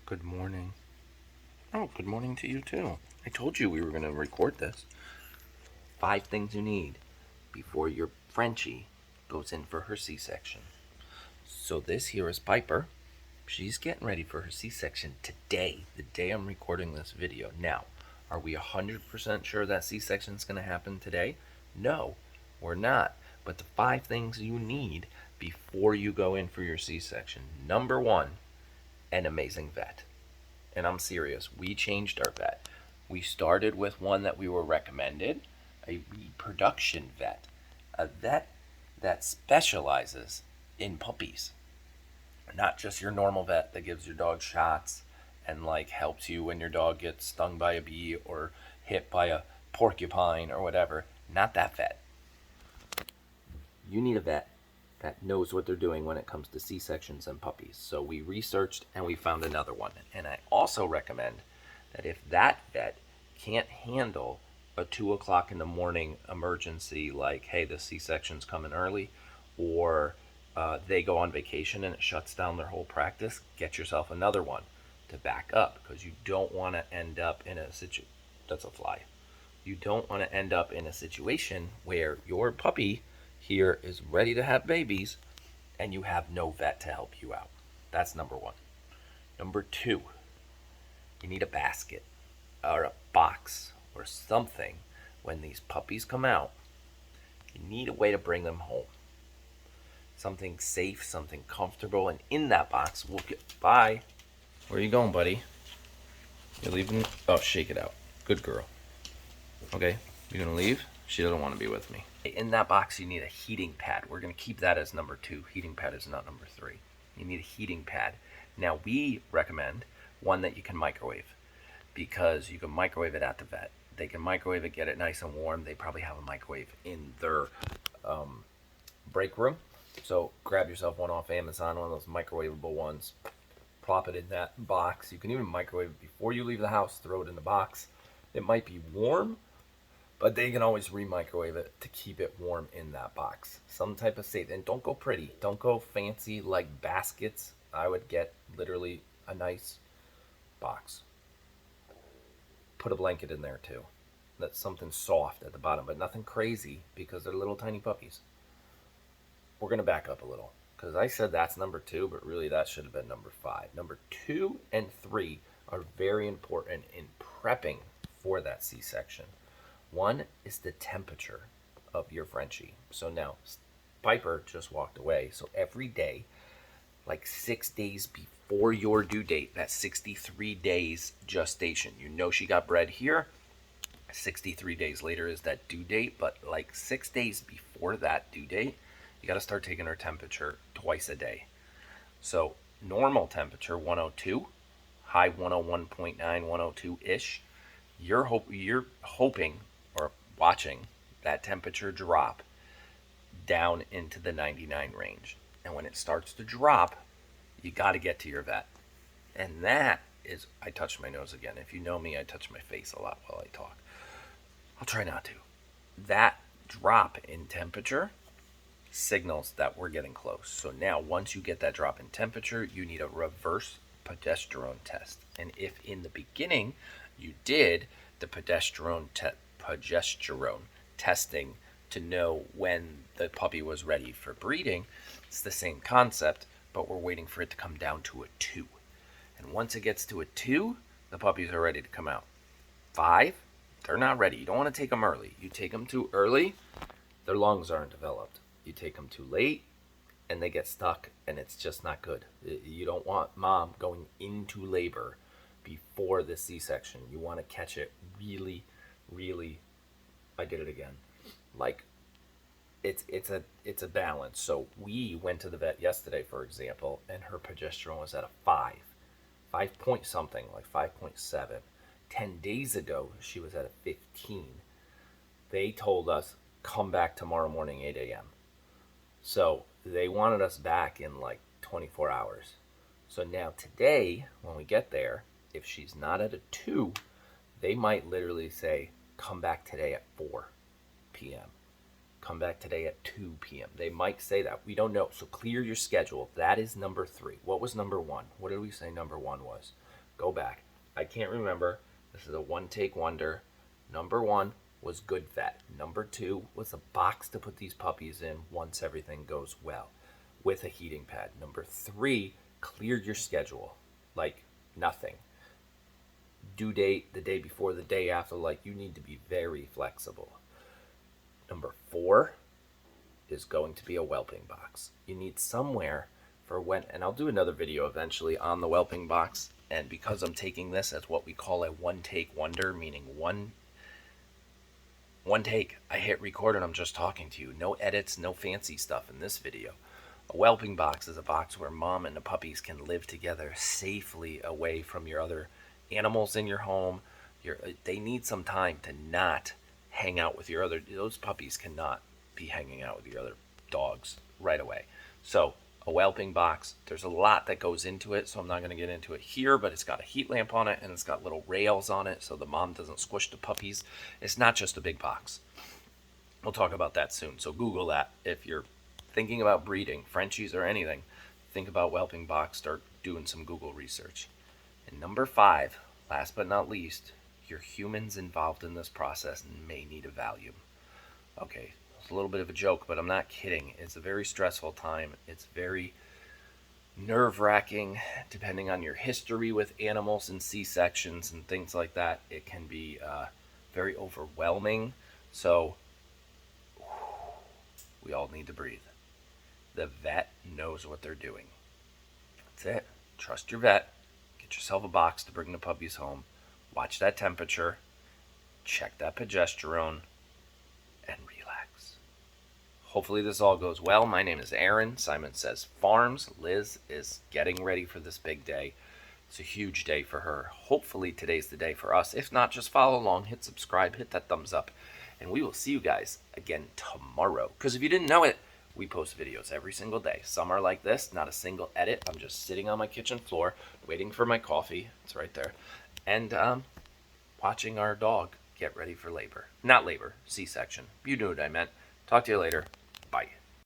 Good morning. Oh, good morning to you too. I told you we were going to record this. 5 things you need before your Frenchie goes in for her C-section. So this here is Piper. She's getting ready for her C-section today, the day I'm recording this video. Now, are we 100% sure that C-section is going to happen today? No, we're not. But the 5 things you need before you go in for your C-section. Number one, an amazing vet. And I'm serious, we changed our vet. We started with one that we were recommended, a reproduction vet, a vet that specializes in puppies. Not just your normal vet that gives your dog shots and helps you when your dog gets stung by a bee or hit by a porcupine or whatever. Not that vet. You need a vet that knows what they're doing when it comes to C-sections and puppies. So we researched and we found another one. And I also recommend that if that vet can't handle a 2 o'clock in the morning emergency, like, hey, the C-section's coming early, or they go on vacation and it shuts down their whole practice, get yourself another one to back up, because you don't want to end up in a situation. That's a fly. You don't want to end up in a situation where your puppy here is ready to have babies and you have no vet to help you out. That's number one. Number two, you need a basket or a box or something when these puppies come out. You need a way to bring them home. Something safe, something comfortable, and in that box we'll get by. Where are you going, buddy? You're leaving? Oh, shake it out. Good girl. Okay, you're gonna leave? She doesn't want to be with me. In that box, you need a heating pad. We're going to keep that as number 2. Heating pad is not number 3. You need a heating pad. Now, we recommend one that you can microwave, because you can microwave it at the vet. They can microwave it, get it nice and warm. They probably have a microwave in their break room. So grab yourself one off Amazon, one of those microwavable ones. Plop it in that box. You can even microwave it before you leave the house. Throw it in the box. It might be warm, but they can always re-microwave it to keep it warm in that box. Some type of safe. And don't go pretty. Don't go fancy like baskets. I would get literally a nice box. Put a blanket in there too. That's something soft at the bottom, but nothing crazy, because they're little tiny puppies. We're going to back up a little, because I said that's number 2, but really that should have been number 5. Number 2 and 3 are very important in prepping for that C-section. One is the temperature of your Frenchie. So now, Piper just walked away. So every day, like 6 days before your due date, that's 63 days gestation. You know she got bred here. 63 days later is that due date. But like 6 days before that due date, you got to start taking her temperature twice a day. So normal temperature, 102. High 101.9, 102-ish. You're hoping or watching that temperature drop down into the 99 range. And when it starts to drop, you got to get to your vet. And that is, I touch my nose again. If you know me, I touch my face a lot while I talk. I'll try not to. That drop in temperature signals that we're getting close. So now, once you get that drop in temperature, you need a reverse progesterone test. And if in the beginning you did the progesterone testing to know when the puppy was ready for breeding, it's the same concept, but we're waiting for it to come down to a 2. And once it gets to a 2, the puppies are ready to come out. 5, they're not ready. You don't want to take them early. You take them too early, their lungs aren't developed. You take them too late, and they get stuck, and it's just not good. You don't want mom going into labor before the C-section. You want to catch it really, really, I did it again. Like, it's a balance. So we went to the vet yesterday, for example, and her progesterone was at a 5 point something, like 5.7. 10 days ago, she was at a 15. They told us, come back tomorrow morning, 8 a.m. So they wanted us back in like 24 hours. So now today, when we get there, if she's not at a 2, they might literally say, come back today at 4 p.m. Come back today at 2 p.m. They might say that. We don't know. So clear your schedule. That is number 3. What was number 1? What did we say number 1 was? Go back. I can't remember. This is a one-take wonder. Number 1 was good vet. Number 2 was a box to put these puppies in once everything goes well with a heating pad. Number 3, clear your schedule like nothing. Due date the day before, the day after, like you need to be very flexible. Number 4 is going to be a whelping box. You need somewhere for when, and I'll do another video eventually on the whelping box. And because I'm taking this as what we call a one-take wonder, meaning one take, I hit record and I'm just talking to you. No edits, no fancy stuff in this video. A whelping box is a box where mom and the puppies can live together safely away from your other animals in your home. They need some time to not hang out with your other, those puppies cannot be hanging out with your other dogs right away. So a whelping box, there's a lot that goes into it, so I'm not going to get into it here, but it's got a heat lamp on it and it's got little rails on it so the mom doesn't squish the puppies. It's not just a big box. We'll talk about that soon, so Google that. If you're thinking about breeding Frenchies or anything, think about whelping box, start doing some Google research. And number 5, last but not least, your humans involved in this process may need a Valium. Okay, it's a little bit of a joke, but I'm not kidding. It's a very stressful time. It's very nerve-wracking, depending on your history with animals and C-sections and things like that. It can be very overwhelming. So we all need to breathe. The vet knows what they're doing. That's it. Trust your vet. Get yourself a box to bring the puppies home. Watch that temperature. Check that progesterone. And relax. Hopefully this all goes well. My name is Aaron. Simon Says Farms. Liz is getting ready for this big day. It's a huge day for her. Hopefully today's the day for us. If not, just follow along, hit subscribe, hit that thumbs up, and we will see you guys again tomorrow. Because if you didn't know it, we post videos every single day. Some are like this, not a single edit. I'm just sitting on my kitchen floor, waiting for my coffee. It's right there. And watching our dog get ready for labor. Not labor, C-section. You knew what I meant. Talk to you later. Bye.